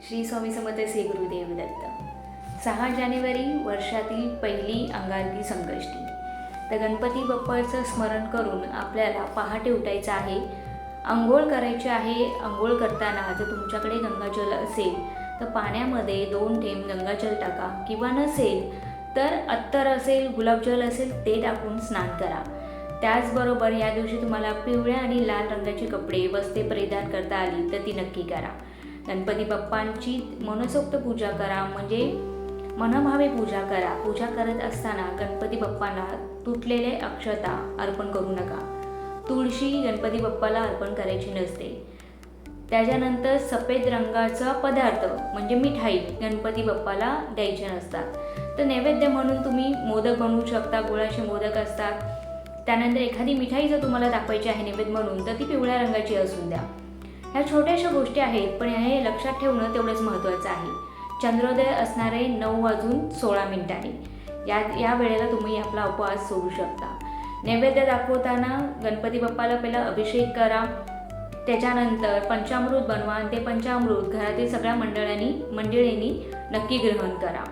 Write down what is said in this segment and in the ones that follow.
श्री स्वामी समर्थ श्री गुरुदेव दत्त. 6 जानेवारी वर्षातील पहिली अंगारकी संकष्टी. तर गणपती बाप्पाचं स्मरण करून आपल्याला पहाटे उठायचं आहे, अंघोळ करायची आहे. अंघोळ करताना जर तुमच्याकडे गंगाजल असेल तर पाण्यामध्ये 2 थेंब गंगाजल टाका, किंवा नसेल तर अत्तर असेल, गुलाबजल असेल ते टाकून स्नान करा. त्याचबरोबर या दिवशी तुम्हाला पिवळ्या आणि लाल रंगाचे कपडे वस्त्रे परिधान करता आली तर ती नक्की करा. गणपती बाप्पांची मनसोक्त पूजा करा, म्हणजे मनभावे पूजा करा. पूजा करत असताना गणपती बाप्पांना तुटलेले अक्षता अर्पण करू नका. तुळशी गणपती बाप्पाला अर्पण करायची नसते. त्याच्यानंतर सफेद रंगाचा पदार्थ म्हणजे मिठाई गणपती बाप्पाला द्यायचे नसतात. तर नैवेद्य म्हणून तुम्ही मोदक बनवू शकता, गुळाचे मोदक असतात. त्यानंतर एखादी मिठाई जर तुम्हाला दाखवायची आहे नैवेद्य म्हणून तर ती पिवळ्या रंगाची असून द्या. ह्या छोट्याशा गोष्टी आहेत, पण हे लक्षात ठेवणं तेवढंच महत्त्वाचं आहे. चंद्रोदय असणारे 9:16 या वेळेला तुम्ही आपला उपवास सोडू शकता. नैवेद्य दाखवताना गणपती बाप्पाला पहिला अभिषेक करा, त्याच्यानंतर पंचामृत बनवा आणि ते पंचामृत घरातील सगळ्या मंडळींनी नक्की ग्रहण करा.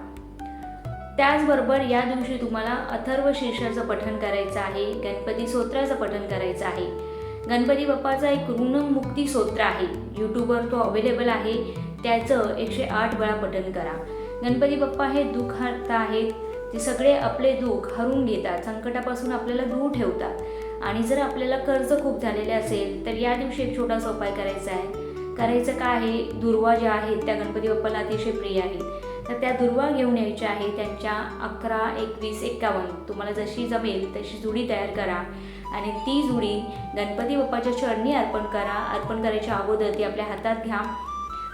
त्याचबरोबर या दिवशी तुम्हाला अथर्व शीर्षाचं पठण करायचं आहे, गणपती स्तोत्राचं पठण करायचं आहे. गणपती बाप्पाचा एक ऋणमुक्ती स्तोत्र आहे, यूट्यूबवर तो अवेलेबल आहे. त्याचं 108 वेळा पठण करा. गणपती बाप्पा हे दुःख हरता आहेत, ते सगळे आपले दुःख हरून घेतात, संकटापासून आपल्याला दूर ठेवतात. आणि जर आपल्याला कर्ज खूप झालेले असेल तर या दिवशी एक छोटासा उपाय करायचा आहे. करायचं काय आहे, दुर्वा ज्या आहेत त्या गणपती बाप्पाला अतिशय प्रिय आहेत, तर त्या दुर्वा घेऊन यायच्या आहे. त्यांच्या 11, 21, 51 तुम्हाला जशी जमेल तशी जुडी तयार करा आणि ती जुडी गणपती बाप्पाच्या चरणी अर्पण करा. अर्पण करायच्या अगोदर ती आपल्या हातात घ्या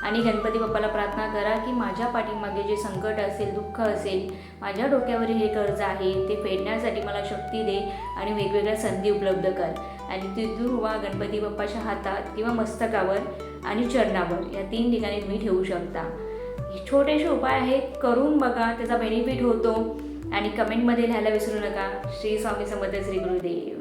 आणि गणपती बाप्पाला प्रार्थना करा की माझ्या पाठीमागे जे संकट असेल, दुःख असेल, माझ्या डोक्यावरील हे कर्ज आहे ते फेडण्यासाठी मला शक्ती दे आणि वेगवेगळ्या संधी उपलब्ध कर. आणि ती दुर्वा गणपती बाप्पाच्या हातात किंवा मस्तकावर आणि चरणावर या 3 ठिकाणी तुम्ही ठेवू शकता. छोटेसे उपाय आहेत, करून बघा, त्याचा बेनिफिट होतो. आणि कमेंटमध्ये लिहायला विसरू नका. श्री स्वामी समर्थ श्री गुरुदेव.